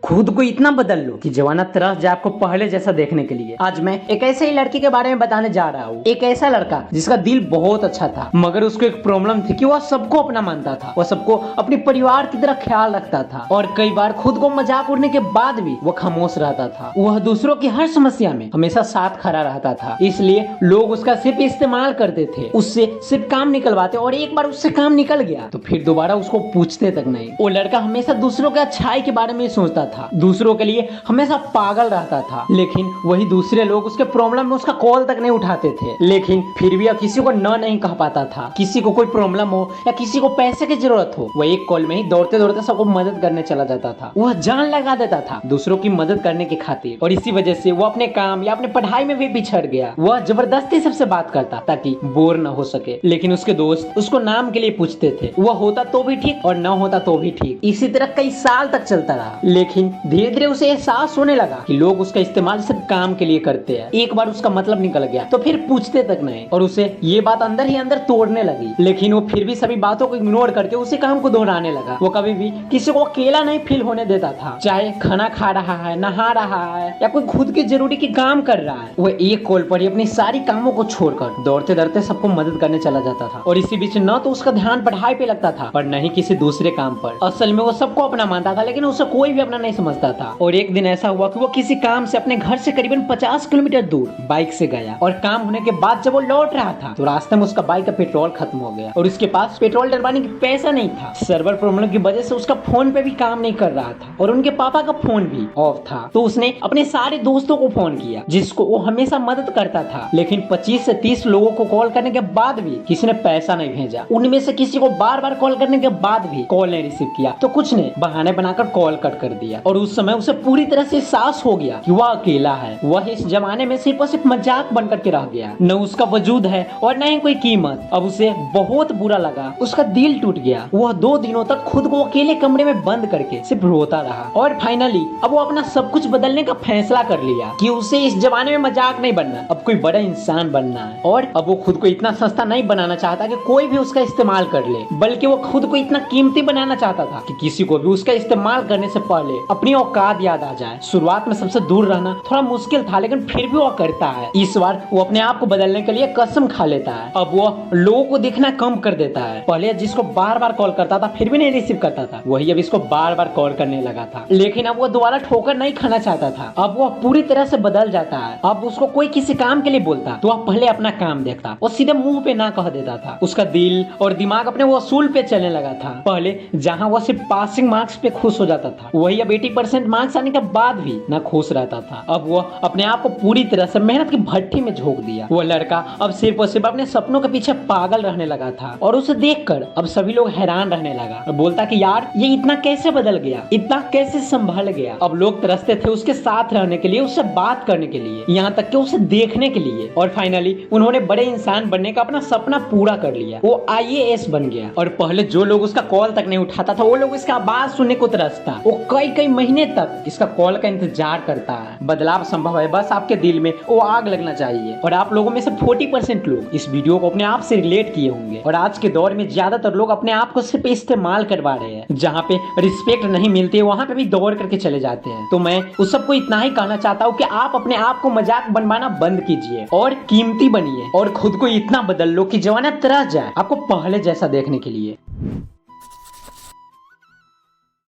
खुद को इतना बदल लो कि जवाना तरह जाए आपको पहले जैसा देखने के लिए। आज मैं एक ऐसे ही लड़की के बारे में बताने जा रहा हूँ। एक ऐसा लड़का जिसका दिल बहुत अच्छा था, मगर उसको एक प्रॉब्लम थी कि वह सबको अपना मानता था। वह सबको अपने परिवार की तरह ख्याल रखता था और कई बार खुद को मजाक उड़ने के बाद भी वह खामोश रहता था। वह दूसरों की हर समस्या में हमेशा साथ खड़ा रहता था, इसलिए लोग उसका सिर्फ इस्तेमाल करते थे, उससे सिर्फ काम निकलवाते और एक बार उससे काम निकल गया तो फिर दोबारा उसको पूछते तक नहीं। वो लड़का हमेशा दूसरों के अच्छाई के बारे में सोचता था, दूसरों के लिए हमेशा पागल रहता था, लेकिन वही दूसरे लोग उसके प्रॉब्लम में उसका कॉल तक नहीं उठाते थे। लेकिन फिर भी किसी को न नहीं कह पाता था। किसी को कोई प्रॉब्लम हो या किसी को पैसे की जरूरत हो, वह एक कॉल में ही दौड़ते दौड़ते सबको मदद करने चला जाता था। वह जान लगा देता था दूसरों की मदद करने की खातिर, और इसी वजह से वो अपने काम या अपने पढ़ाई में भी पिछड़ गया। वह जबरदस्ती सबसे बात करता ताकि बोर न हो सके, लेकिन उसके दोस्त उसको नाम के लिए पूछते थे। वह होता तो भी ठीक और न होता तो भी ठीक। इसी तरह कई साल तक चलता रहा, लेकिन धीरे धीरे उसे एहसास होने लगा कि लोग उसका इस्तेमाल सिर्फ काम के लिए करते हैं। एक बार उसका मतलब निकल गया तो फिर पूछते तक नहीं, और उसे ये बात अंदर ही अंदर तोड़ने लगी। लेकिन वो फिर भी सभी बातों को इग्नोर करके उसी काम को दोहराने लगा। वो कभी भी किसी को अकेला नहीं फील होने देता था, चाहे खाना खा रहा है, नहा रहा है या कोई खुद की जरूरी की काम कर रहा है। वो एक कॉल पर ही अपनी सारी कामों को छोड़कर दौड़ते दौड़ते सबको मदद करने चला जाता था, और इसी बीच न तो उसका ध्यान पढ़ाई पे लगता था और न ही किसी दूसरे काम पर। असल में वो सबको अपना मानता था, लेकिन उसे कोई भी अपना नहीं समझता था। और एक दिन ऐसा हुआ कि वो किसी काम से अपने घर से करीबन 50 किलोमीटर दूर बाइक से गया, और काम होने के बाद जब वो लौट रहा था तो रास्ते में उसका बाइक का पेट्रोल खत्म हो गया और उसके पास पेट्रोल डलवाने की पैसा नहीं था। सर्वर प्रॉब्लम की वजह से उसका फोन पे भी काम नहीं कर रहा था और उनके पापा का फोन भी ऑफ था। तो उसने अपने सारे दोस्तों को फोन किया जिसको वो हमेशा मदद करता था, लेकिन 25 से 30 लोगों को कॉल करने के बाद भी किसी ने पैसा नहीं भेजा। उनमें से किसी को बार बार कॉल करने के बाद भी कॉल नहीं रिसीव किया तो कुछ ने बहाने बनाकर कॉल कट कर दिया। और उस समय उसे पूरी तरह से एहसास हो गया कि वह अकेला है। वह इस जमाने में सिर्फ और सिर्फ मजाक बनकर के रह गया, न उसका वजूद है और न ही कोई कीमत। अब उसे बहुत बुरा लगा, उसका दिल टूट गया। वह 2 दिनों तक खुद को अकेले कमरे में बंद करके सिर्फ रोता रहा, और फाइनली अब वो अपना सब कुछ बदलने का फैसला कर लिया कि उसे इस जमाने में मजाक नहीं बनना, अब कोई बड़ा इंसान बनना है। और अब वो खुद को इतना सस्ता नहीं बनाना चाहता कि कोई भी उसका इस्तेमाल कर ले, बल्कि वो खुद को इतना कीमती बनाना चाहता था कि किसी को भी उसका इस्तेमाल करने से पहले अपनी औकात याद आ जाए। शुरुआत में सबसे दूर रहना थोड़ा मुश्किल था, लेकिन फिर भी वो करता है। इस बार वो अपने आप को बदलने के लिए कसम खा लेता है। अब वो लोगों को देखना कम कर देता है। पहले जिसको बार बार कॉल करता था फिर भी नहीं रिसीव करता था, वही अब इसको बार बार कॉल करने लगा था। लेकिन अब वो दोबारा ठोकर नहीं खाना चाहता था। अब वो पूरी तरह से बदल जाता है। अब उसको कोई किसी काम के लिए बोलता तो वह पहले अपना काम देखता, वो सीधे मुंह पे ना कह देता था। उसका दिल और दिमाग अपने वसूल पे चलने लगा था। पहले जहाँ वो सिर्फ पासिंग मार्क्स पे खुश हो जाता था, वही अब 80% मार्क्स आने के बाद भी ना खुश रहता था। अब वो अपने आप को पूरी तरह से मेहनत की भट्टी में झोंक दिया। वो लड़का अब सिर्फ और सिर्फ अपने सपनों के पीछे पागल रहने लगा था, और उसे देखकर अब सभी लोग हैरान रहने लगा और बोलता कि यार ये इतना कैसे बदल गया, इतना कैसे संभल गया। अब लोग तरसते थे उसके साथ रहने के लिए, उससे बात करने के लिए, यहाँ तक कि उसे देखने के लिए। और फाइनली उन्होंने बड़े इंसान बनने का अपना सपना पूरा कर लिया। वो IAS बन गया, और पहले जो लोग उसका कॉल तक नहीं उठाता था वो लोग इसका आवाज सुनने को तरसता। वो कई कई महीने तक इसका कॉल का इंतजार करता है। बदलाव संभव है, बस आपके दिल में वो आग लगना चाहिए। और आप लोगों में से 40% लोग इस वीडियो को अपने आप से रिलेट किए होंगे। और आज के दौर में ज्यादातर लोग अपने आप को सिर्फ इस्तेमाल करवा रहे हैं। जहाँ पे रिस्पेक्ट नहीं मिलती है वहाँ पे भी दौड़ करके चले जाते हैं। तो मैं उस सबको इतना ही कहना चाहता हूँ कि आप अपने आप को मजाक बनवाना बंद कीजिए और कीमती बनिए, और खुद को इतना बदल लो कि जवाना तरह जाए आपको पहले जैसा देखने के लिए।